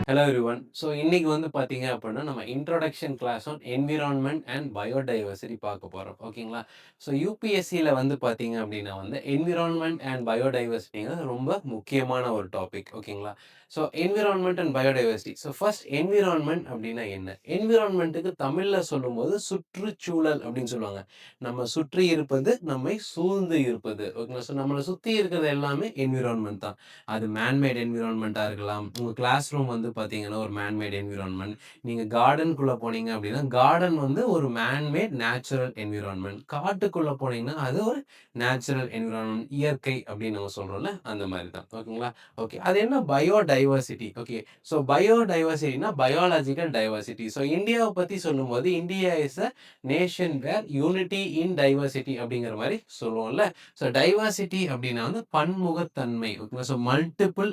Hello everyone. So இன்னைக்கு வந்து பார்த்தீங்க அப்படின்னா, நம்ம introduction class on environment and biodiversity பார்க்க போறோம். ஓகேங்களா? ஸோ யுபிஎஸ்சில வந்து பார்த்தீங்க அப்படின்னா வந்து என்விரான்மென்ட் அண்ட் பயோடைவர்சிட்டிங்கிறது ரொம்ப முக்கியமான ஒரு டாபிக். ஓகேங்களா? So environment and biodiversity. So first environment அப்படின்னா என்ன? என்விரான்மென்ட்க்கு தமிழ்ல சொல்லும்போது சுற்றுச்சூழல் அப்படின்னு சொல்லுவாங்க. நம்ம சுற்றி இருப்பது, நம்மை சூழ்ந்து இருப்பது. ஓகேங்களா? ஸோ நம்மள சுத்தி இருக்கிறது எல்லாமே என்விரான்மென்ட் தான். அது மேன்மேட் என்விரான்மென்ட்டா இருக்கலாம். உங்க கிளாஸ் ரூம் வந்து பார்த்தீங்கன்னா, ஒரு மேன்மேட் என்விரான்மென்ட். நீங்க கார்டனுக்குள்ள போனீங்க அப்படின்னா, கார்டன் வந்து ஒரு மேன்மேட் நேச்சுரல் என்விரான்மென்ட். காட்டுக்குள்ள போனீங்கன்னா, அது ஒரு நேச்சுரல் என்விரான்மென்ட். இயற்கை அப்படின்னு நம்ம சொல்றோம்ல, அந்த மாரி தான். ஓகேங்களா? ஓகே. அது என்ன பயோடைவர்சிட்டி. ஓகே. ஸோ பயோடைவர்சிட்டினா பயாலஜிக்கல் டைவர்சிட்டி. ஸோ இந்தியாவ பத்தி சொல்லும்போது, India is a nation where unity in diversity அப்படிங்கிற மாரி சொல்லுவோம்ல. ஸோ டைவர்சிட்டி அப்படின்னா வந்து பன்முகத்தன்மை. ஓகேங்களா? ஸோ மல்டிபிள்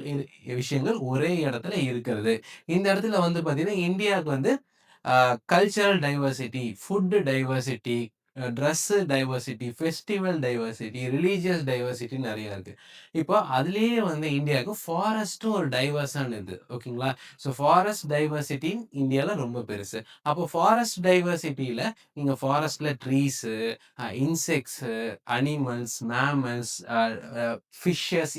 விஷயங்கள் ஒரே இடத்துல இருக்கிறது. இந்த இடத்துல வந்து பார்த்தீங்கன்னா, இந்தியாவுக்கு வந்து cultural diversity, food diversity, dress diversity, festival diversity, religious diversity நெறைய இருக்கு. இப்போ அதிலேயே வந்து இந்தியாவுக்கு ஃபாரஸ்ட்டும் ஒரு டைவர்ஸான இது. ஓகேங்களா? ஸோ ஃபாரஸ்ட் டைவர்சிட்டி இந்தியால ரொம்ப பெருசு. அப்போ ஃபாரஸ்ட் டைவர்சிட்டில நீங்க ஃபாரஸ்ட்ல trees, insects, animals, mammals, fishes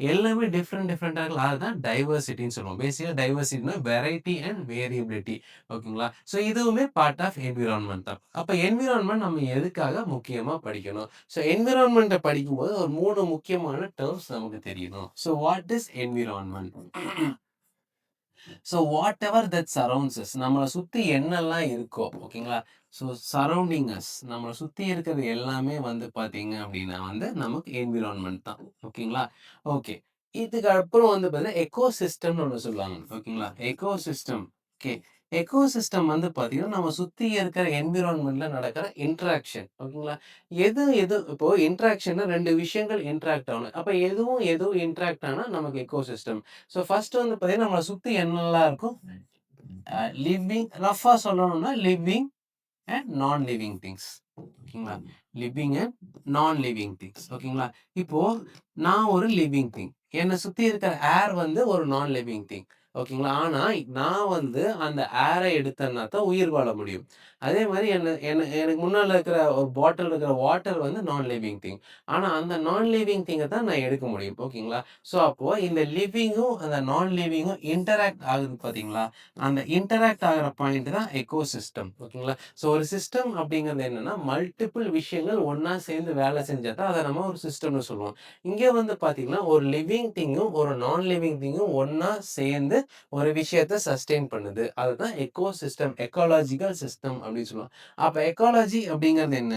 எல்லாமே டிஃப்ரெண்ட்டா இருக்கலாம். அதுதான் டைவர்சிட்டின்னு சொல்லுவோம். பேசிக்கா டைவர்சிட்டினா வெரைட்டி அண்ட் வேரியபிலிட்டி. ஓகேங்களா? ஸோ இதுவுமே பார்ட் ஆஃப் என்விரான்மென்ட் தான். அப்ப என்விரான்மென்ட் நம்ம எதுக்காக முக்கியமா படிக்கணும்? ஸோ என்விரான்மென்ட்ட படிக்கும்போது ஒரு 3 முக்கியமான டெர்ம்ஸ் நமக்கு தெரியணும். So what is environment? So whatever that surrounds us நம்மள சுத்தி என்னெல்லாம் இருக்கோ, ஓகேங்களா? ஸோ சரவுண்டிங் அஸ் நம்மள சுத்தி இருக்கிறது எல்லாமே வந்து பார்த்தீங்க அப்படின்னா வந்து நமக்கு என்விரான்மென்ட் தான். ஓகேங்களா? ஓகே. இதுக்கு அப்புறம் வந்து பார்த்தீங்கன்னா, எக்கோசிஸ்டம்னு ஒண்ணு சொல்லுவாங்க. ஓகேங்களா? எக்கோசிஸ்டம். ஓகே. எக்கோசிஸ்டம் வந்து பார்த்தீங்கன்னா, நம்ம சுத்தி இருக்கிற என்விரான்மென்ட்ல நடக்கிற இன்டராக்ஷன். ஓகேங்களா? எது இப்போ இன்டராக்ஷன்னா 2 விஷயங்கள் இன்டராக்ட் ஆகணும். அப்ப எதுவும் இன்டராக்ட் ஆனா நமக்கு எக்கோசிஸ்டம். ஸோ ஃபர்ஸ்ட் வந்து பார்த்தீங்கன்னா, நம்மள சுத்தி என்னலாம் இருக்கும்? லிவிங் ரஃப்பா சொல்லணும்னா living and non living things. ஓகேங்களா? Living and non living things. ஓகேங்களா? இப்போ நான் ஒரு லிவிங் திங். என்ன சுத்தி இருக்கிற ஏர் வந்து ஒரு நான் லிவிங் திங். ஓகேங்களா? ஆனா நான் வந்து அந்த ஏர எடுத்தேன்னா தான் உயிர் வாழ முடியும். அதே மாரி என்ன என்ன எனக்கு முன்னால இருக்கிற ஒரு பாட்டில்ல இருக்கிற வாட்டர் வந்து நான் லிவிங் திங். ஆனா அந்த நான் லிவிங் திங்க தான் நான் எடுக்க முடியும். ஓகேங்களா? ஸோ அப்போ இந்த லிவிங்கும், அந்த நான் லிவிங்கும் இன்டராக்ட் ஆகுது பார்த்தீங்களா? அந்த இன்டராக்ட் ஆகுற பாயிண்ட் தான் எக்கோசிஸ்டம். ஓகேங்களா? ஸோ ஒரு சிஸ்டம் அப்படிங்கிறது என்னன்னா, மல்டிபிள் விஷயங்கள் ஒண்ணா சேர்ந்து வேலை செஞ்சா தான் அத நம்ம ஒரு சிஸ்டம்னு சொல்லுவோம். இங்க வந்து பார்த்தீங்கன்னா, ஒரு லிவிங் திங்கும், ஒரு நான் லிவிங் திங்கும் ஒண்ணா சேர்ந்து ஒரு விஷயத்த சஸ்டெயின் பண்ணுது. அதுதான் எக்கோசிஸ்டம், எக்காலஜிக்கல் சிஸ்டம் அப்படின்னு சொல்லுவோம். அப்ப எக்காலஜி அப்படிங்கிறது என்ன?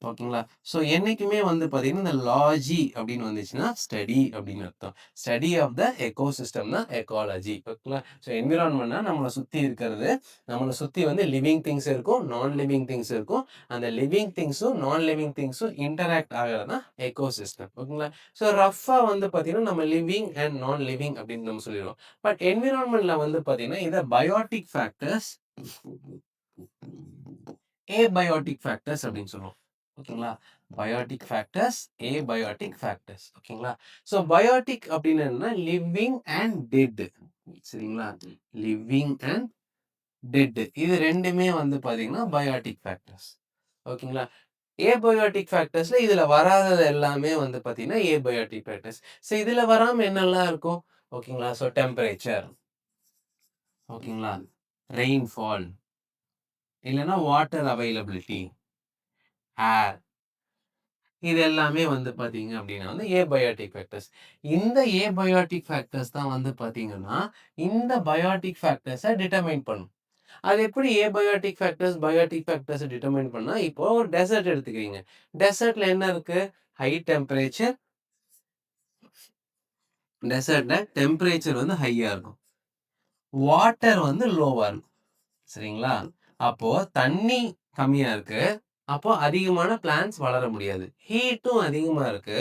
ஓகேங்களா? ஸோ என்னைக்குமே வந்து பார்த்தீங்கன்னா, இந்த லாஜி அப்படின்னு வந்துச்சுன்னா, ஸ்டடி அப்படின்னு அர்த்தம். ஸ்டடி ஆஃப் த எக்கோசிஸ்டம் தான் எக்காலஜி. ஓகேங்களா? ஸோ என்விரான்மென்ட்னா நம்மள சுத்தி இருக்கிறது. நம்மள சுத்தி வந்து லிவிங் திங்ஸ் இருக்கும், நான் லிவிங் திங்ஸ் இருக்கும். அந்த லிவிங் திங்ஸும், நான் லிவிங் திங்ஸும் இன்டராக்ட் ஆகுறது தான் எக்கோசிஸ்டம். ஓகேங்களா? ஸோ ரஃப்பா வந்து பார்த்தீங்கன்னா, நம்ம லிவிங் அண்ட் நான் லிவிங் அப்படின்னு நம்ம சொல்லிருவோம். பட் என்விரான்மென்ட்ல வந்து பார்த்தீங்கன்னா, இத பயோட்டிக் ஃபேக்டர்ஸ், ஏபயோட்டிக் ஃபேக்டர்ஸ் அப்படின்னு சொல்லுவோம். ஓகேங்களா? Biotic factors, abiotic factors. ஓகேங்களா? ஸோ பயோட்டிக் அப்படின்னு என்னன்னா லிவிங் அண்ட் டெட். சரிங்களா? Living and dead. இது 2மே வந்து பார்த்தீங்கன்னா பயோட்டிக் ஃபேக்டர்ஸ். ஓகேங்களா? ஏபயோட்டிக் ஃபேக்டர்ஸ்ல இதுல வராதது எல்லாமே வந்து பார்த்தீங்கன்னா ஏபயோட்டிக் ஃபேக்டர்ஸ். ஸோ இதுல வராம என்னெல்லாம் இருக்கும்? ஓகேங்களா? So temperature. ஓகேங்களா? ரெயின்ஃபால். இல்லன்னா வாட்டர் அவைலபிலிட்டி, ஏர். இது எல்லாமே வந்து பார்த்தீங்க அப்டின்னா வந்து ஏபயோட்டிக் ஃபேக்டர்ஸ். இந்த ஏபயோட்டிக் ஃபேக்டர்ஸ் தான் வந்து பார்த்தீங்கன்னா, இந்த பயோட்டிக் ஃபேக்டர்ஸ டிட்டர்மைன் பண்ணும். அது எப்படி ஏபயோட்டிக் ஃபேக்டர்ஸ், பயோட்டிக் ஃபேக்டர்ஸ டிட்டர்மைன் பண்ணா, இப்போ ஒரு டெசர்ட் எடுத்துக்கிறீங்க. டெசர்ட்ல என்ன இருக்கு? High temperature. டெசர்ட்ல டெம்பரேச்சர் வந்து ஹையா இருக்கும். வாட்டர் வந்து லோவா இருக்கும். சரிங்களா? அப்போ தண்ணி கம்மியா இருக்கு. அப்போ அதிகமான பிளான்ட்ஸ் வளர முடியாது. ஹீட்டும் அதிகமா இருக்கு.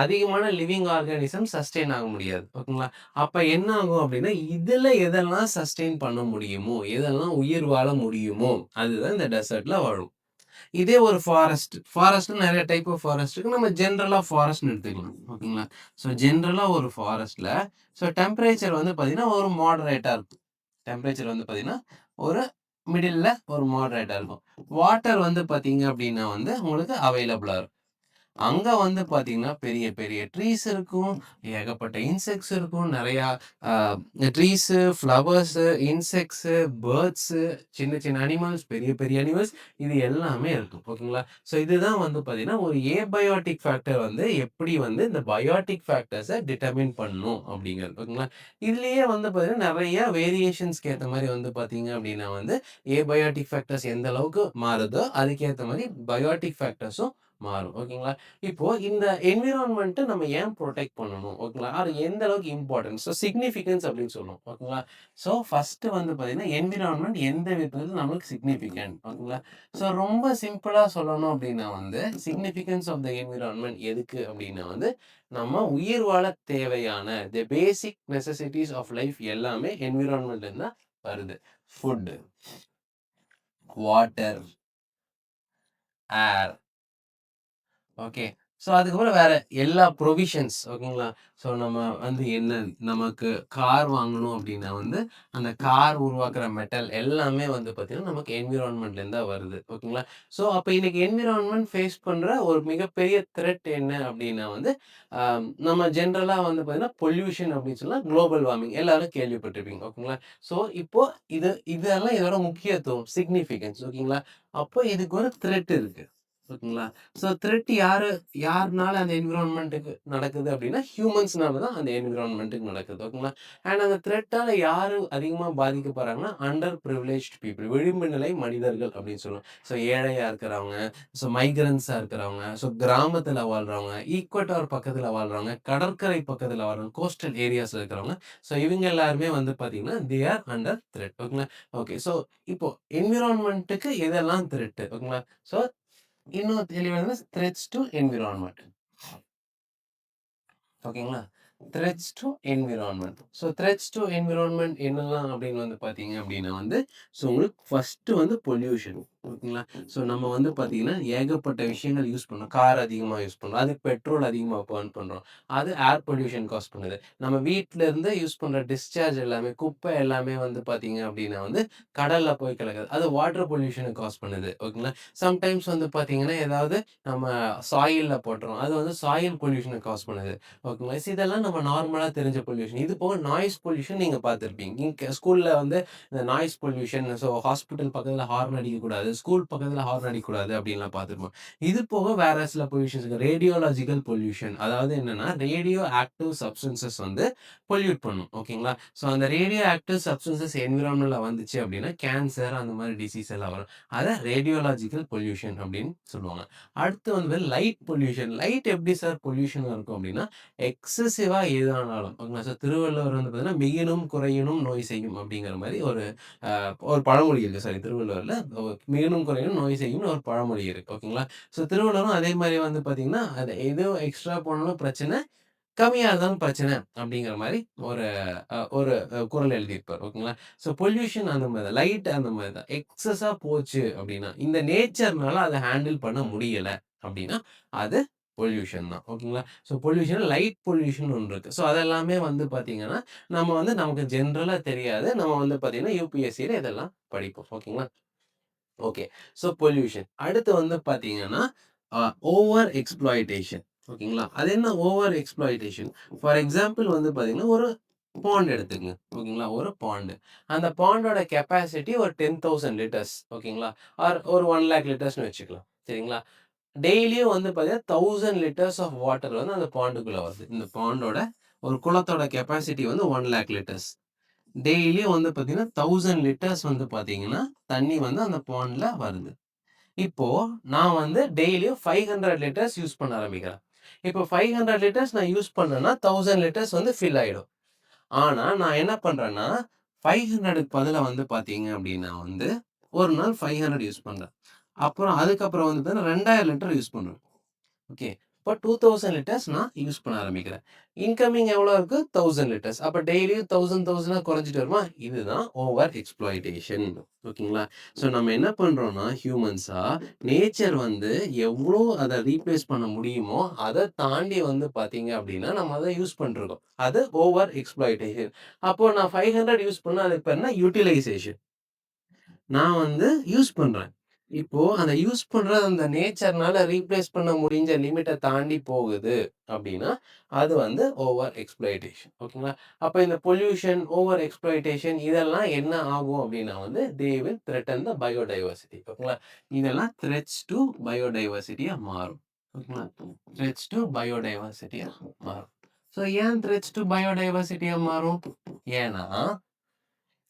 அதிகமான லிவிங் ஆர்கானிசம் சஸ்டெயின் ஆக முடியாது. ஓகேங்களா? அப்ப என்ன ஆகும் அப்டின்னா, இதுல எதெல்லாம் சஸ்டெயின் பண்ண முடியுமோ, எதெல்லாம் உயிர் வாழ முடியுமோ, அதுதான் இந்த டெசர்ட்ல வாழும். இதே ஒரு ஃபாரஸ்ட்ல நிறைய டைப் ஆஃப் ஃபாரஸ்ட் இருக்கு. நம்ம ஜென்ரலா ஃபாரஸ்ட்னு எடுத்துக்கலாம். ஓகேங்களா? ஸோ ஜென்ரலா ஒரு ஃபாரஸ்ட்ல ஸோ டெம்பரேச்சர் வந்து பார்த்தீங்கன்னா, ஒரு மாடரேட்டா இருக்கும். டெம்பரேச்சர் வந்து பார்த்தீங்கன்னா, ஒரு மிடில்ல ஒரு மாடரேட்டா இருக்கும். வாட்டர் வந்து பார்த்தீங்க அப்படின்னா வந்து உங்களுக்கு அவைலபிளா இருக்கும். அங்க வந்து பார்த்தீங்கன்னா, பெரிய பெரிய ட்ரீஸ் இருக்கும். ஏகப்பட்ட இன்செக்ட்ஸ் இருக்கும். நெறையா அ ட்ரீஸு, ஃப்ளவர்ஸு, இன்செக்ட்ஸு, பேர்ட்ஸு, சின்ன சின்ன அனிமல்ஸ், பெரிய பெரிய அனிமல்ஸ் இது எல்லாமே இருக்கும். ஓகேங்களா? ஸோ இதுதான் வந்து பார்த்தீங்கன்னா, ஒரு ஏபயாடிக் ஃபேக்டர் வந்து எப்படி வந்து இந்த பயாடிக் ஃபேக்டர்ஸ டிட்டர்மைன் பண்ணும் அப்படிங்கிறது. ஓகேங்களா? இதுலயே வந்து பார்த்தீங்கன்னா, நெறைய வேரியேஷன்ஸ்க்கு ஏத்த மாரி வந்து பார்த்தீங்க அப்படின்னா வந்து, ஏபயாடிக் ஃபேக்டர்ஸ் எந்த அளவுக்கு மாறுதோ, அதுக்கேத்த மாரி பயாடிக் ஃபேக்டர்ஸும் மாறும். ஓகேங்களா? இப்போ இந்த என்விரான்மென்ட்ட நம்ம ஏன் புரொடெக்ட் பண்ணணும்? ஓகேங்களா? அது எந்த அளவுக்கு இம்பார்ட்டன்ட். ஸோ சிக்னிஃபிகன்ஸ் அப்படின்னு சொல்லுவோம். ஓகேங்களா? ஸோ ஃபர்ஸ்ட்டு வந்து பார்த்தீங்கன்னா, என்விரான்மென்ட் எந்த விதத்துல நம்மளுக்கு சிக்னிஃபிகன்ட். ஓகேங்களா? ஸோ ரொம்ப சிம்பிளா சொல்லணும் அப்படின்னா வந்து, சிக்னிஃபிகன்ஸ் ஆஃப் த என்விரான்மென்ட் எதுக்கு அப்படின்னா வந்து, நம்ம உயிர் வாழ தேவையான தி பேசிக் நெசசிட்டீஸ் ஆஃப் லைஃப் எல்லாமே என்விரான்மென்ட்ல இருந்து தான் வருது. ஃபுட், வாட்டர், ஏர். ஓகே. ஸோ அதுக்கப்புறம் வேற எல்லா ப்ரொவிஷன்ஸ் ஓகேங்களா? ஸோ நம்ம வந்து என்ன நமக்கு கார் வாங்கணும் அப்டின்னா வந்து, அந்த கார் உருவாக்குற மெட்டல் எல்லாமே வந்து பார்த்தீங்கன்னா, நமக்கு என்விரான்மென்ட்லேருந்து தான் வருது. ஓகேங்களா? ஸோ அப்ப இன்னைக்கு என்விரான்மென்ட் ஃபேஸ் பண்ற ஒரு மிகப்பெரிய த்ரெட் என்ன அப்டின்னா வந்து, அ நம்ம ஜென்ரலா வந்து பார்த்தீங்கன்னா, பொல்யூஷன் அப்டின்னு சொன்னா குளோபல் வார்மிங் எல்லாரும் கேள்விப்பட்டிருப்பீங்க. ஓகேங்களா? ஸோ இப்போ இதெல்லாம் இதோட முக்கியத்துவம், சிக்னிஃபிகன்ஸ் ஓகேங்களா? அப்போ இதுக்கு ஒரு த்ரெட் இருக்கு. ஓகேங்களா? ஸோ த்ரெட் யாருனால அந்த என்விரான்மென்ட்க்கு நடக்குது அப்டின்னா, ஹியூமன்ஸ்னால தான் அந்த என்விரான்மென்ட்க்கு நடக்குது. ஓகேங்களா? அண்ட் அந்த த்ரெட்டால யாரு அதிகமா பாதிக்கப்படுறாங்கன்னா, அண்டர் பிரிவிலேஜ்ட் பீப்பிள் விளிம்பு நிலை மனிதர்கள் அப்டின்னு சொல்லுவோம். ஸோ ஏழையா இருக்கிறவங்க, ஸோ மைக்ரன்ட்ஸா இருக்கிறவங்க, ஸோ கிராமத்துல வாழ்றவங்க, ஈக்வட்டார் பக்கத்துல வாழ்றவங்க, கடற்கரை பக்கத்துல வாழ்றவங்க, கோஸ்டல் ஏரியாஸ்ல இருக்கிறவங்க. ஸோ இவங்க எல்லாருமே வந்து பார்த்தீங்கன்னா, தே ஆர் அண்டர் த்ரெட். ஓகேங்களா? ஓகே. ஸோ இப்போ என்விரான்மென்ட்க்கு எதெல்லாம் த்ரெட் ஓகேங்களா? ஸோ இன்னும் தெளிவானது த்ரெட்ஸ் டூ என்விரான்மென்ட். ஓகேங்களா? Threats to environment. So threats to environment என்னலாம் அப்படின்னு வந்து பார்த்தீங்க அப்படின்னா வந்து, ஸோ உங்களுக்கு ஃபர்ஸ்ட்டு வந்து பொல்யூஷன். ஓகேங்களா? ஸோ நம்ம வந்து பார்த்தீங்கன்னா, ஏகப்பட்ட விஷயங்கள் யூஸ் பண்றோம். கார் அதிகமா யூஸ் பண்றோம். அதுக்கு பெட்ரோல் அதிகமா பர்ன் பண்றோம். அது ஏர் பொல்யூஷன் காஸ் பண்ணுது. நம்ம வீட்ல இருந்து யூஸ் பண்ற டிஸ்சார்ஜ் எல்லாமே, குப்பை எல்லாமே வந்து பார்த்தீங்க அப்படின்னா வந்து, கடல்ல போய் கலக்குது. அது வாட்டர் பொல்யூஷன காஸ் பண்ணுது. ஓகேங்களா? சம்டைம்ஸ் வந்து பார்த்தீங்கன்னா, ஏதாவது நம்ம சாயில்ல போட்டுறோம். அது வந்து சாயில் பொல்யூஷன காஸ் பண்ணுது. ஓகேங்களா. இதெல்லாம் நம்ம நார்மலா தெரிஞ்ச பொல்யூஷன். இது போக நாய்ஸ் பொல்யூஷன் நீங்க பார்த்திருப்பீங்க. இங்க ஸ்கூல்ல வந்து இந்த நாய்ஸ் பொல்யூஷன், ஸோ ஹாஸ்பிட்டல் பக்கத்துல ஹார்ன் அடிக்கக்கூடாது, ஸ்கூல் பக்கத்துல ஹார்ன் அடிக்கக்கூடாது அப்படின்லாம் பார்த்திருப்போம். இது போக வேற சில பொல்யூஷன்ஸ் இருக்கு. Radiological pollution. அதாவது என்னன்னா, ரேடியோ ஆக்டிவ் சப்ஸ்டன்சஸ் வந்து பொல்யூட் பண்ணும். ஓகேங்களா. ஸோ அந்த ரேடியோ ஆக்டிவ் சப்ஸ்டன்சஸ் என்விரான்மென்ட்ல வந்துச்சு அப்படின்னா, கேன்சர் அந்த மாரி டிசீஸ் எல்லாம் வரும். அத ரேடியோலாஜிக்கல் பொல்யூஷன் அப்படின்னு சொல்லுவாங்க. அடுத்து வந்து லைட் பொல்யூஷன். லைட் எப்படி சார் பொல்யூஷனா இருக்கும் அப்படின்னா, எக்ஸசிவா எது ஆனாலும் ஓகேங்களா. ஸோ திருவள்ளுவர் வந்து பார்த்தீங்கன்னா, "மிகினும் குறையினும் நோய் செய்யும்" அப்படிங்கிற மாரி ஒரு பழமொழி இருக்கு. சாரி திருவள்ளுவர்ல "மிகினும் குறையினும் நோய் செய்யும்னு" ஒரு பழமொழி இருக்கு. ஓகேங்களா. ஸோ திருவள்ளுவரும் அதே மாரி வந்து பார்த்தீங்கன்னா, அது எது எக்ஸ்ட்ரா போனாலும் பிரச்சனை, கம்மியா இருந்தாலும் பிரச்சனை அப்படிங்கிற மாரி ஒரு குறள் எழுதியிருப்பார். ஓகேங்களா. ஸோ பொல்யூஷன் அந்த மாரி தான். லைட் அந்த மாரி தான். எக்ஸஸா போச்சு அப்படின்னா, இந்த நேச்சர்னால அத ஹேண்டில் பண்ண முடியல அப்படின்னா, அது பொல்யூஷன் தான். ஓகேங்களா. ஸோ பொல்யூஷன் லைட் பொல்யூஷன் ஒண்ணு இருக்கு. ஸோ அதெல்லாமே வந்து பார்த்தீங்கன்னா, நம்ம வந்து நமக்கு ஜென்ரலா தெரியாது. நம்ம வந்து பார்த்தீங்கன்னா, யுபிஎஸ்சில இதெல்லாம் படிப்போம். ஓகேங்களா. ஓகே. So pollution. அடுத்து வந்து பார்த்தீங்கன்னா, அ ஓவர் எக்ஸ்ப்ளாய்டேஷன். ஓகேங்களா. அது என்ன ஓவர் எக்ஸ்ப்ளாய்டேஷன்? ஃபார் எக்ஸாம்பிள் வந்து பார்த்தீங்கன்னா, ஒரு பாண்ட் எடுத்துக்கங்க. ஓகேங்களா. ஒரு பாண்ட். அந்த பாண்டோட கெப்பாசிட்டி ஒரு 10,000 லிட்டர்ஸ். ஓகேங்களா. ஆர் ஒரு 1,00,000 லிட்டர்ஸ்ன்னு வச்சுக்கலாம். சரிங்களா. டெய்லியும் வந்து பார்த்தீங்கன்னா, 1000 லிட்டர்ஸ் ஆஃப் வாட்டர் வந்து அந்த பாண்டுக்குள்ள வருது. இந்த பாண்டோட ஒரு குளத்தோட கெப்பாசிட்டி வந்து 1,00,000 லிட்டர்ஸ். டெய்லியும் வந்து பார்த்தீங்கன்னா, 1000 லிட்டர்ஸ் வந்து பார்த்தீங்கன்னா, தண்ணி வந்து அந்த பாண்ட்ல வருது. இப்போ நான் வந்து டெய்லியும் 500 லிட்டர்ஸ் யூஸ் பண்ண ஆரம்பிக்கிறேன். இப்போ 500 லிட்டர்ஸ் நான் யூஸ் பண்ணேன்னா, 1000 லிட்டர்ஸ் வந்து ஃபில் ஆயிடும். ஆனா, நான் என்ன பண்றேன்னா, 500க்கு பதிலா வந்து பார்த்தீங்க அப்டின்னா வந்து, ஒரு நாள் 500 யூஸ் பண்றேன். அதுக்கப்புறம் வந்து பார்த்தீங்கன்னா, 2000 லிட்டர் யூஸ் பண்ணுவேன். ஓகே. இப்போ 2000 லிட்டர்ஸ் நான் யூஸ் பண்ண ஆரம்பிக்கிறேன். இன்கமிங் எவ்வளோ இருக்கு? 1000 லிட்டர்ஸ். அப்ப டெய்லியும் 1000 குறைஞ்சிட்டு வருமா? இதுதான் ஓவர் எக்ஸ்ப்ளாய்டேஷன். ஓகேங்களா? ஸோ நம்ம என்ன பண்றோம்னா, ஹியூமன்ஸா நேச்சர் வந்து எவ்ளோ அத ரீப்ளேஸ் பண்ண முடியுமோ, அத தாண்டி வந்து பார்த்தீங்க அப்படின்னா, நம்ம அத யூஸ் பண்ணிருக்கோம். அது ஓவர் எக்ஸ்ப்ளாய்டேஷன். அப்போ நான் 500 யூஸ் பண்ணா அதுக்கு பேர் என்ன? யூட்டிலைசேஷன். நான் வந்து யூஸ் பண்றேன். இப்போ அந்த யூஸ் பண்றது அந்த நேச்சர்னால ரீப்ளேஸ் பண்ண முடிஞ்ச லிமிட்ட தாண்டி போகுது அப்டின்னா, அது வந்து ஓவர் எக்ஸ்ப்ளாய்டேஷன். ஓகேங்களா? அப்ப இந்த பொல்யூஷன், ஓவர் எக்ஸ்ப்ளாய்டேஷன் இதெல்லாம் என்ன ஆகும் அப்டின்னா வந்து, they will threaten the biodiversity. ஓகேங்களா? இதெல்லாம் த்ரெட்ஸ் டூ பயோடைவர்சிட்டியா மாறும். ஓகேங்களா? த்ரெட்ஸ் டூ பயோடைவர்சிட்டியா மாறும். ஸோ ஏன் த்ரெட்ஸ் டூ பயோடைவர்சிட்டியா மாறும்? ஏன்னா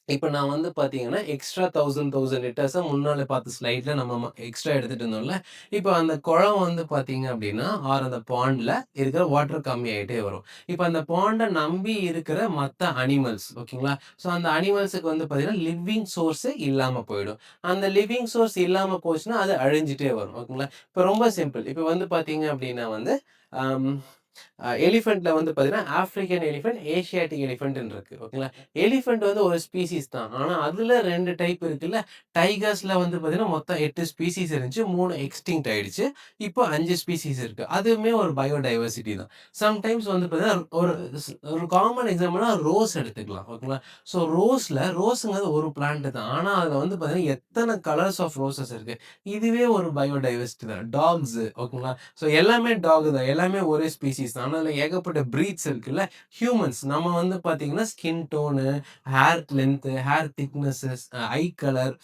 இப்ப நான் வந்து பார்த்தீங்கன்னா, எக்ஸ்ட்ரா 1000 லிட்டர்ஸ முன்னால பார்த்த ஸ்லைட்ல நம்ம எக்ஸ்ட்ரா எடுத்துட்டு இருந்தோம்ல. இப்ப அந்த குளம் வந்து பார்த்தீங்க அப்டின்னா, ஆர் அந்த பாண்ட்ல இருக்கிற வாட்டர் கம்மியாயிட்டே வரும். இப்ப அந்த பாண்ட நம்பி இருக்கிற மத்த அனிமல்ஸ் ஓகேங்களா? ஸோ அந்த அனிமல்ஸுக்கு வந்து பார்த்தீங்கன்னா, லிவிங் சோர்ஸே இல்லாம போயிடும். அந்த லிவிங் சோர்ஸ் இல்லாம போச்சுன்னா, அது அழிஞ்சுட்டே வரும். ஓகேங்களா? இப்ப ரொம்ப சிம்பிள். இப்ப வந்து பார்த்தீங்க அப்டின்னா வந்து, அம் எலிஃபண்ட்ல வந்து பார்த்தீங்கன்னா, ஆஃப்ரிக்கன் எலிஃபண்ட், ஏசியாட்டிக் எலிஃபண்ட்ன்னு இருக்கு. ஓகேங்களா? எலிஃபண்ட் வந்து ஒரு ஸ்பீசிஸ் தான். ஆனா, அதுல 2 டைப் இருக்குல்ல. டைகர்ஸ்ல வந்து பார்த்தீங்கன்னா, மொத்தம் 8 ஸ்பீசிஸ் இருந்துச்சு. 3 எக்ஸ்டிங்க்ட் ஆயிடுச்சு. இப்போ 5 ஸ்பீசிஸ் இருக்கு. அதுவுமே ஒரு பயோடைவர்சிட்டி தான். சம்டைம்ஸ் வந்து பார்த்தீங்கன்னா, ஒரு காமன் எக்ஸாம்பிள்னா ரோஸ் எடுத்துக்கலாம். ஓகேங்களா? ஸோ ரோஸுங்கிறது ஒரு பிளான்ட் தான். ஆனா, அதுல வந்து பார்த்தீங்கன்னா, எத்தன கலர்ஸ் ஆஃப் ரோசஸ் இருக்கு. இதுவே ஒரு பயோடைவர்சிட்டி தான். டாக்ஸ் ஓகேங்களா? ஸோ எல்லாமே டாக் தான். எல்லாமே ஒரே ஸ்பீசிஸ் தான். ஆனா, அதுல ஏகப்பட்ட ப்ரீட்ஸ் இருக்குல்ல. ஹியூமன்ஸ் நம்ம வந்து பார்த்தீங்கன்னா, skin tone, hair length, hair thicknesses, eye colour,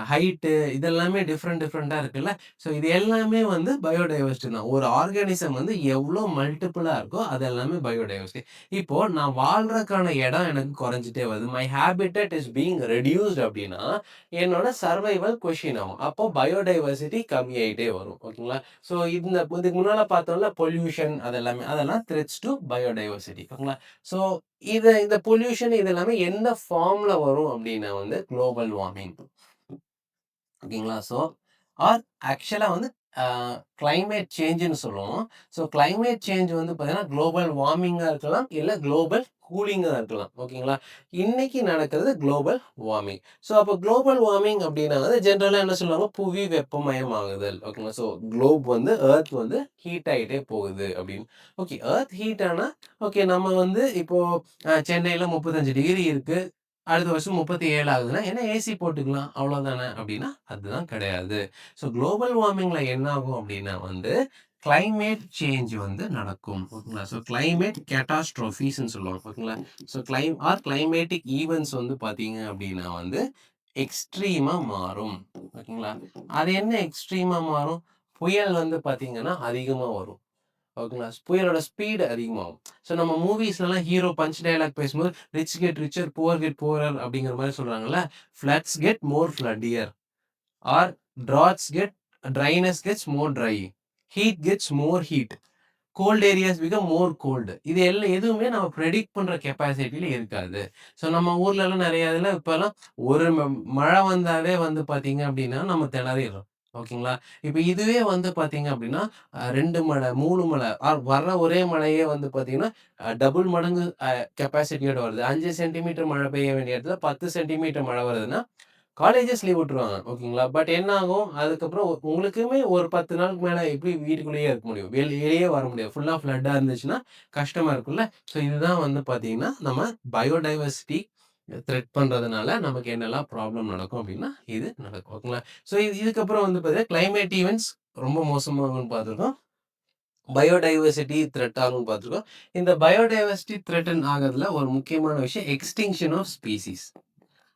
height இதெல்லாமே டிஃப்ரெண்ட்டா இருக்குல்ல. ஸோ இது எல்லாமே வந்து பயோடைவர்சிட்டி தான். ஒரு ஆர்கானிசம் வந்து எவ்ளோ மல்டிபிளா இருக்கோ, அது எல்லாமே பயோடைவர்சிட்டி. இப்போ நான் வாழ்றதுக்கான இடம் எனக்கு குறைஞ்சுட்டே வருது. மை ஹேபிட்டட் இஸ் பீயிங் ரெட்யூஸ்ட் அப்டின்னா, என்னோட சர்வைவல் கொஸ்டின் ஆகும். அப்போ பயோடைவர்சிட்டி கம்மியாயிட்டே வரும். ஓகேங்களா? ஸோ இதுக்கு முன்னால பார்த்தோம்ல பொல்யூஷன் அதெல்லாம் த்ரெட்ஸ் டூ பயோடைவர்சிட்டி. ஓகேங்களா? ஸோ இந்த பொல்யூஷன் இது எல்லாமே எந்த ஃபார்ம்ல வரும் அப்டின்னா வந்து குளோபல் வார்மிங். ஓகேங்களா? ஸோ ஆக்சுவலா வந்து அ கிளைமேட் சேஞ்சுன்னு சொல்லுவோம். ஸோ கிளைமேட் சேஞ்ச் வந்து பார்த்தீங்கன்னா, குளோபல் வார்மிங்கா இருக்கலாம், இல்ல குளோபல் கூலிங்கா இருக்கலாம். ஓகேங்களா? இன்னைக்கு நடக்கிறது குளோபல் வார்மிங். ஸோ அப்போ குளோபல் வார்மிங் அப்டின்னா வந்து ஜெனரலா என்ன சொல்லுவாங்க? புவி வெப்பமயமாகுதல். ஓகேங்களா? ஸோ குளோப் வந்து எர்த் வந்து ஹீட் ஆயிட்டே போகுது அப்டின்னு. ஓகே எர்த் ஹீட் ஆனா, ஓகே நம்ம வந்து இப்போ சென்னையில 35 டிகிரி இருக்கு. அடுத்த வருஷம் 37 ஆகுதுன்னா, என்ன ஏசி போட்டுக்கலாம். அவ்வளோதானே அப்டின்னா, அதுதான் கிடையாது. ஸோ குளோபல் வார்மிங்ல என்ன ஆகும் அப்டின்னா வந்து, கிளைமேட் சேஞ்ச் வந்து நடக்கும். ஓகேங்களா? ஸோ கிளைமேட் கேட்டாஸ்ட்ரோஃபிஸ்ன்னு சொல்லுவாங்க. ஓகேங்களா? ஸோ கிளைமேட்டிக் ஈவென்ட்ஸ் வந்து பார்த்தீங்க அப்டின்னா வந்து, எக்ஸ்ட்ரீமா மாறும். ஓகேங்களா? அது என்ன எக்ஸ்ட்ரீமா மாறும்? புயல் வந்து பார்த்தீங்கன்னா, அதிகமா வரும். ஓகேங்களா? புயலோட ஸ்பீடு அதிகமாகும். ஸோ நம்ம மூவிஸ்லலாம் ஹீரோ பஞ்ச் டயலாக் பேசும்போது, "rich get richer, poor get poorer" அப்படிங்கிற மாரி சொல்றாங்கல்ல. "Floods get more floodier" or "droughts get dryness gets more dry. Heat gets more heat. Cold areas become more cold." இது எதுவுமே நம்ம பிரெடிக்ட் பண்ற கெப்பாசிட்டில இருக்காது. ஸோ நம்ம ஊர்லலாம் நெறைய இதுல இப்பலாம் ஒரு மழை வந்தாவே வந்து பார்த்தீங்க அப்படின்னா, நம்ம திணறிர்றோம். ஓகேங்களா? இப்ப இதுவே வந்து பார்த்தீங்க அப்படின்னா, 2 மழை, 3 மழை வர்ற ஒரே மழையே வந்து பார்த்தீங்கன்னா, டபுள் மடங்கு கெப்பாசிட்டியோட வருது. 5 சென்டிமீட்டர் மழை பெய்ய வேண்டிய இடத்துல 10 சென்டிமீட்டர் மழை வருதுன்னா, காலேஜஸ் லீவ் விட்டுருவாங்க. ஓகேங்களா? பட் என்ன ஆகும்? அதுக்கப்புறம் உங்களுக்குமே ஒரு 10 நாளுக்கு மேல எப்படி வீட்டுக்குள்ளேயே இருக்க முடியும்? வெளியே வர முடியாது. ஃபுல்லா ஃப்ளட்டா இருந்துச்சுன்னா, கஷ்டமா இருக்கும்ல. ஸோ இதுதான் வந்து பார்த்தீங்கன்னா, நம்ம பயோடைவர்சிட்டி த்ரெட் பண்றதுனால நமக்கு என்னெல்லாம் ப்ராப்ளம் நடக்கும் அப்படின்னா, இது நடக்கும். ஓகேங்களா? ஸோ இதுக்கப்புறம் வந்து பார்த்தீங்கன்னா, கிளைமேட் ஈவென்ட்ஸ் ரொம்ப மோசமாகும்னு பார்த்துருக்கோம். பயோடைவர்சிட்டி த்ரெட் ஆகும்னு பார்த்துருக்கோம். இந்த பயோடைவர்சிட்டி த்ரெட்டன் ஆகுறதுல ஒரு முக்கியமான விஷயம் எக்ஸ்டிங்ஷன் ஆஃப் ஸ்பீசிஸ்.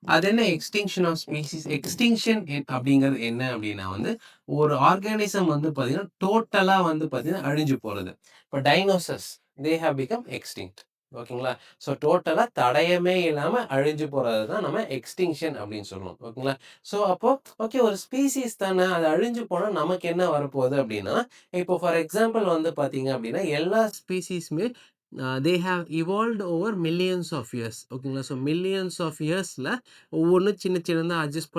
அது என்ன எக்ஸ்டிங்ஷன் ஆஃப் ஸ்பீசிஸ்? எக்ஸ்டிங்ஷன் அப்படிங்கிறது என்ன அப்படின்னா வந்து, ஒரு ஆர்கானிசம் வந்து பார்த்தீங்கன்னா, டோட்டலா வந்து பார்த்தீங்கன்னா அழிஞ்சு போறது. இப்ப dinosaurs they have become extinct. ஓகேங்களா? ஸோ டோட்டலா தடயமே இல்லாம அழிஞ்சு போறது தான் நம்ம எக்ஸ்டிங்ஷன் அப்படின்னு சொல்லுவோம். ஓகேங்களா? ஸோ அப்போ ஓகே ஒரு ஸ்பீசிஸ் தானே அது அழிஞ்சு போனா நமக்கு என்ன வரப்போகுது அப்படின்னா, இப்போ ஃபார் எக்ஸாம்பிள் வந்து பார்த்தீங்க அப்படின்னா, எல்லா ஸ்பீசிஸுமே they have evolved over millions of years. ஓகேங்களா? ஸோ மில்லியன்ஸ் ஆஃப் இயர்ஸ்ல ஒவ்வொன்னும் சின்ன சின்னதா அட்ஜஸ்ட்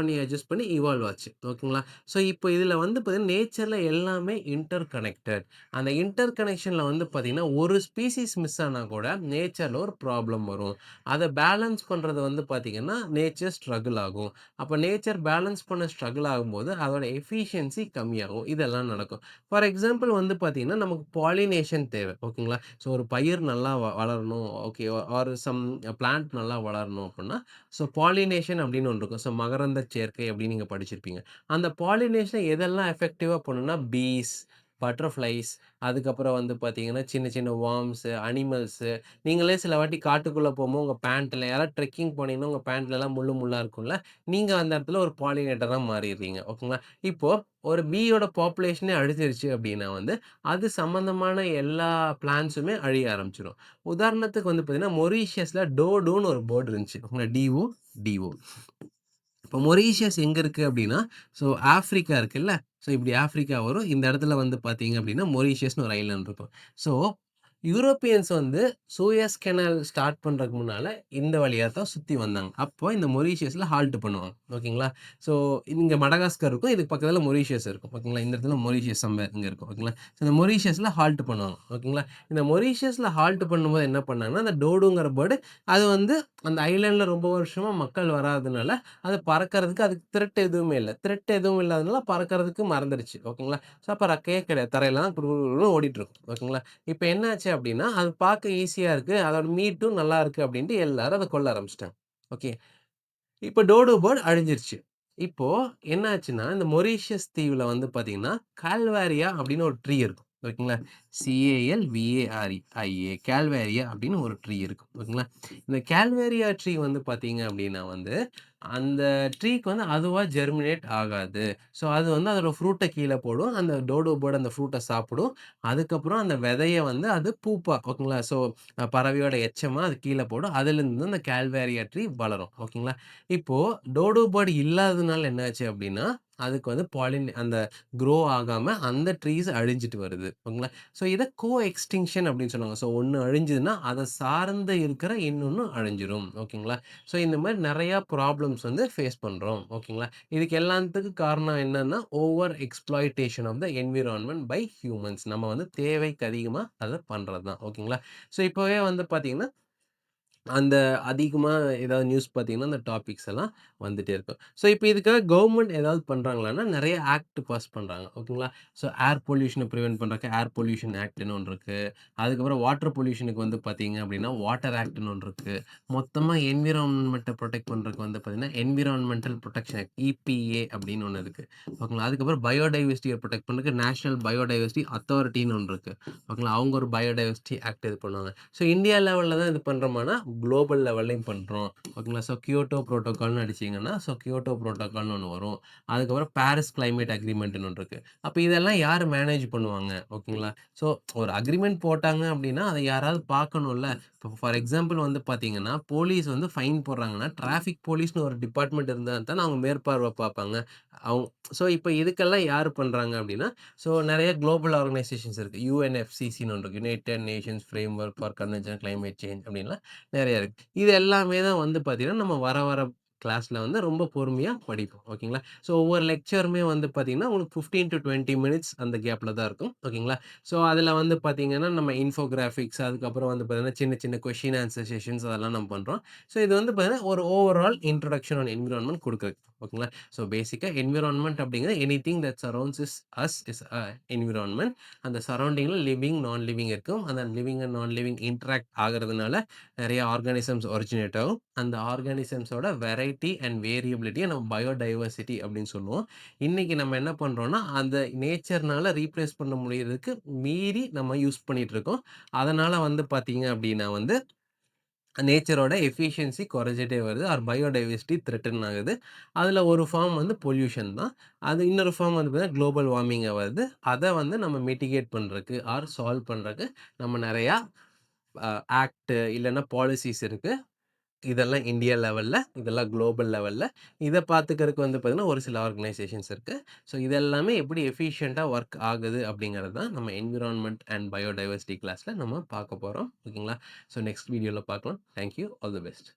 பண்ணி இவால்வ் ஆச்சு. ஓகேங்களா? ஸோ இப்போ இதில வந்து பார்த்தீங்கன்னா, நேச்சர்ல எல்லாமே இன்டர் கனெக்டட். அந்த இன்டர் கனெக்ஷன்ல வந்து பார்த்தீங்கன்னா, ஒரு ஸ்பீசிஸ் மிஸ் ஆனா கூட நேச்சர்ல ஒரு ப்ராப்ளம் வரும். அத பேலன்ஸ் பண்றது வந்து பார்த்தீங்கன்னா, நேச்சர் ஸ்ட்ரகிள் ஆகும். அப்ப நேச்சர் பேலன்ஸ் பண்ண ஸ்ட்ரகிள் ஆகும்போது, அதோட எஃபிஷியன்சி கம்மியாகும். இதெல்லாம் நடக்கும். ஃபார் எக்ஸாம்பிள் வந்து பார்த்தீங்கன்னா, நமக்கு பாலினேஷன் தேவை. ஓகேங்களா? ஸோ ஒரு பயிர் நல்லா வளரணும். ஓகே. ஆர் சம் பிளான்ட் நல்லா வளரணும் அப்புட்ன்னா, ஸோ பாலினேஷன் அப்படின்னு ஒண்ணு இருக்கும். ஸோ மகரந்த சேர்க்கை அப்படின்னு நீங்க படிச்சிருப்பீங்க. அந்த பாலினேஷன எதெல்லாம் எஃபெக்டிவா பண்ணும்னா, பீஸ், பட்டர்ஃப்ளைஸ், அதுக்கப்புறம் வந்து பார்த்தீங்கன்னா, சின்ன சின்ன வார்ம்ஸு, அனிமல்ஸு. நீங்களே சில வாட்டி காட்டுக்குள்ள போம்போது உங்க பேண்ட்ல யாராவது ட்ரெக்கிங் போனீங்கன்னா, உங்க பேண்ட்லலாம் முள்ளு முள்ளா இருக்கும்ல. நீங்க அந்த இடத்துல ஒரு பாலினேட்டரா மாறிர்றீங்க. ஓகேங்களா? இப்போ ஒரு பீயோட பாப்புலேஷனே அழிஞ்சிருச்சு அப்படின்னா வந்து, அது சம்மந்தமான எல்லா பிளான்ட்ஸுமே அழிய ஆரம்பிச்சுரும். உதாரணத்துக்கு வந்து பார்த்தீங்கன்னா, மொரீஷியஸ்ல டோடோன்னு ஒரு பேர்ட் இருந்துச்சு. ஓகேங்களா? டிஓ. இப்போ மொரீஷியஸ் எங்க இருக்கு அப்படின்னா, ஸோ ஆஃப்ரிக்கா இருக்குல்ல. ஸோ இப்படி ஆஃப்ரிக்கா வரும். இந்த இடத்துல வந்து பார்த்தீங்க அப்படின்னா, மொரீஷியஸ்னு ஒரு ஐலேண்ட் இருக்கும். ஸோ யூரோப்பியன்ஸ் வந்து சூயஸ் கேனல் ஸ்டார்ட் பண்றதுக்கு முன்னால இந்த வழியா தான் சுத்தி வந்தாங்க. அப்போ இந்த மொரீஷியஸ்ல ஹால்ட் பண்ணுவாங்க. ஓகேங்களா? ஸோ இங்க மடகாஸ்கர் இருக்கும். இதுக்கு பக்கத்துல மொரீஷியஸ் இருக்கும். ஓகேங்களா? இந்த இடத்துல மொரீஷியஸ் சம்வேர் இங்க இருக்கும். ஓகேங்களா? ஸோ இந்த மொரீஷியஸ்ல ஹால்ட் பண்ணுவாங்க. ஓகேங்களா? இந்த மொரீஷியஸ்ல ஹால்ட் பண்ணும்போது என்ன பண்ணாங்கன்னா, அந்த டோடோங்கிற பேர்டு அது வந்து அந்த ஐலேண்ட்ல ரொம்ப வருஷமா மக்கள் வராதனால, அது பறக்கறதுக்கு அதுக்கு த்ரெட் எதுவுமே இல்ல. த்ரெட் எதுவும் இல்லாதனால பறக்கறதுக்கு மறந்துருச்சு. ஓகேங்களா? ஸோ அப்ப ரெக்கையே கிடையாது. தரையில தான் குடு குடு குடுன்னு ஓடிட்டுருக்கும். ஓகேங்களா? இப்ப என்னாச்சு அப்டின்னா, அது பார்க்க ஈஸியா இருக்கு. அதோட மீட்டும் நல்லா இருக்கு அப்டின்ட்டு எல்லாரும் அத கொல்ல ஆரம்பிச்சுட்டாங்க. ஓகே. இப்ப டோடோ பேர்ட் அழிஞ்சிருச்சு. இப்போ என்ன ஆச்சுன்னா, இந்த மொரீஷியஸ் தீவுல வந்து பார்த்தீங்கன்னா, கால்வேரியா அப்படின்னு ஒரு ட்ரீ இருக்கும். ஓகேங்களா? கால்வேரியா அப்படின்னு ஒரு ட்ரீ இருக்கும். ஓகேங்களா? இந்த கால்வேரியா ட்ரீ வந்து பார்த்தீங்க அப்படின்னா வந்து, அந்த ட்ரீக்கு வந்து அதுவா ஜெர்மினேட் ஆகாது. ஸோ அது வந்து அதோட ஃப்ரூட்ட கீழ போடும். அந்த டோடோ பேர்ட் அந்த ஃப்ரூட்ட சாப்பிடும். அதுக்கப்புறம் அந்த விதைய வந்து அது பூப்பா ஓகேங்களா? ஸோ பறவையோட எச்சமா அது கீழ போடும். அதிலிருந்து அந்த கால்வேரியா ட்ரீ வளரும். ஓகேங்களா? இப்போ டோடோ பேர்ட் இல்லாததுனால என்ன ஆச்சு அப்டின்னா, அதுக்கு வந்து அந்த க்ரோ ஆகாம அந்த ட்ரீஸ் அழிஞ்சுட்டு வருது. ஓகேங்களா? ஸோ இத எக்ஸ்டிங்ஷன் அப்டின்னு சொல்லுவாங்க. ஸோ ஒண்ணு அழிஞ்சதுன்னா, அத சார்ந்து இருக்கிற இன்னொன்னு அழிஞ்சிரும். ஓகேங்களா? ஸோ இந்த மாரி நெறையா ப்ராப்ளம்ஸ் வந்து ஃபேஸ் பண்றோம். ஓகேங்களா? இதுக்கு எல்லாத்துக்கும் காரணம் என்னன்னா, over exploitation of the environment by humans. நம்ம வந்து தேவைக்கு அதிகமா அத பண்றது தான். ஓகேங்களா? ஸோ இப்பவே வந்து பார்த்தீங்கன்னா அந்த அதிகமா ஏதாவது நியூஸ் பார்த்தீங்கன்னா, அந்த டாபிக்ஸ் எல்லாம் வந்துட்டே இருக்கும். ஸோ, இப்ப இதுக்காக கவர்ன்மெண்ட் ஏதாவது பண்றாங்களான்னா, நெறைய ஆக்ட் பாஸ் பண்றாங்க. ஓகேங்களா? ஸோ, ஏர் பொல்யூஷன பிரிவென்ட் பண்றதுக்கு ஏர் பொல்யூஷன் ஆக்ட்ன்னு ஒண்ணு இருக்கு. அதுக்கப்புறம் வாட்டர் பொல்யூஷனுக்கு வந்து பார்த்தீங்க அப்படின்னா, வாட்டர் ஆக்ட்ன்னு ஒண்ணு இருக்கு. மொத்தமா என்விரான்மென்ட்ட புரொடெக்ட் பண்றதுக்கு வந்து பார்த்தீங்கன்னா, என்விரான்மென்டல் புரொடெக்ஷன் ஆக்ட் இபிஏ அப்படின்னு ஒண்ணு இருக்கு. ஓகேங்களா? அதுக்கப்புறம் பயோடைவர்சிட்டிய புரொடெக்ட் பண்றதுக்கு நேஷனல் பயோடைவர்சிட்டி அத்தாரிட்டின்னு ஒண்ணு இருக்கு. ஓகேங்களா? அவங்க ஒரு பயோடைவர்சிட்டி ஆக்ட் இது பண்ணுவாங்க. ஸோ இந்தியா லெவல்ல தான் இது பண்றோமான்னா, குளோபல் லெவல்லயும் பண்றோம். ஓகேங்களா? ஸோ கியோட்டோ புரோட்டோகால்னு அடிச்சீங்கன்னா, ஸோ கியோட்டோ புரோட்டோகால்னு ஒண்ணு வரும். அதுக்கப்புறம் பாரிஸ் கிளைமேட் அக்ரீமெண்ட்ன்னு ஒண்ணு இருக்கு. அப்ப இதெல்லாம் யாரு மேனேஜ் பண்ணுவாங்க? ஓகேங்களா? ஸோ ஒரு அக்ரீமெண்ட் போட்டாங்க அப்டின்னா, அத யாராவது பார்க்கணும்ல. இப்போ ஃபார் எக்ஸாம்பிள் வந்து பார்த்தீங்கன்னா, போலீஸ் வந்து ஃபைன் போடுறாங்கன்னா, டிராஃபிக் போலீஸ்ன்னு ஒரு டிபார்ட்மெண்ட் இருந்தா தானே அவங்க மேற்பார்வை பார்ப்பாங்க. அவ் ஸோ இப்ப இதுக்கெல்லாம் யாரு பண்றாங்க அப்டின்னா, ஸோ நெறைய குளோபல் ஆர்கனைசேஷன்ஸ் இருக்கு. யுஎன்எஃப்சிசின்னு ஒண்ணு இருக்கு. United Nations framework for convention climate change அப்படின்லாம் நெறைய இருக்கு. இது எல்லாமே தான் வந்து பார்த்தீங்கன்னா, நம்ம வர வர கிளாஸ்ல வந்து ரொம்ப பொறுமையா படிப்போம். ஓகேங்களா? ஸோ ஒவ்வொரு லெக்சருமே வந்து பார்த்தீங்கன்னா, உங்களுக்கு 15 டூ 20 மினிட்ஸ் அந்த கேப்ல தான் இருக்கும். ஓகேங்களா? ஸோ அதில வந்து பார்த்தீங்கன்னா, நம்ம இன்ஃபோகிராஃபிக்ஸ் அதுக்கப்புறம் வந்து பார்த்தீங்கன்னா, சின்ன சின்ன கொஸ்டின் ஆன்சர் செஷன்ஸ் அதெல்லாம் நம்ம பண்றோம். ஸோ இது வந்து பார்த்தீங்கன்னா, ஒரு ஓவரால் இன்ட்ரோடக்ஷன் ஆன் என்விரான்மென்ட் குடுக்குறதுக்கு. ஓகேங்களா? ஸோ பேசிக்கா என்விரான்மென்ட் அப்படிங்கிறது anything that surrounds us is environment. அந்த சரவுண்டிங்ல லிவிங், நான் லிவிங் இருக்கும். அந்த living and non living interact ஆகுறதுனால நெறைய ஆர்கானிசம்ஸ் ஒரிஜினேட் ஆகும். அந்த ஆர்கானிசம்ஸோட வெரைட்டி அண்ட் வேரியபிலிட்டிய நம்ம பயோடைவர்சிட்டி அப்படின்னு சொல்லுவோம். இன்னைக்கு நம்ம என்ன பண்றோம்னா, அந்த நேச்சர்னால ரீப்ளேஸ் பண்ண முடியறதுக்கு மீறி நம்ம யூஸ் பண்ணிட்டு இருக்கோம். அதனால வந்து பார்த்தீங்க அப்படின்னா வந்து நேச்சரோட எஃபிஷியன்சி குறைஞ்சிட்டே வருது. ஆர் பயோடைவர்சிட்டி த்ரெட்டன் ஆகுது. அதுல ஒரு ஃபார்ம் வந்து பொல்யூஷன் தான். அது இன்னொரு ஃபார்ம் வந்து பார்த்தீங்கன்னா, குளோபல் வார்மிங்கா வருது. அத வந்து நம்ம மிட்டிகேட் பண்றதுக்கு ஆர் சால்வ் பண்றதுக்கு நம்ம நெறையா அ ஆக்ட் இல்லன்னா பாலிசிஸ் இருக்கு. இதெல்லாம் இந்தியா லெவல்ல, இதெல்லாம் குளோபல் லெவல்ல. இத பார்த்துக்கிறதுக்கு வந்து பார்த்தீங்கன்னா, ஒரு சில ஆர்கனைசேஷன்ஸ் இருக்கு. ஸோ இது எல்லாமே எப்படி எஃபிஷியன்ட்டா ஒர்க் ஆகுது அப்படிங்கிறது தான் நம்ம என்விரான்மென்ட் அண்ட் பயோடைவர்சிட்டி கிளாஸ்ல நம்ம பார்க்க போறோம். ஓகேங்களா? ஸோ நெக்ஸ்ட் வீடியோல பார்க்கலாம். Thank you. All the best.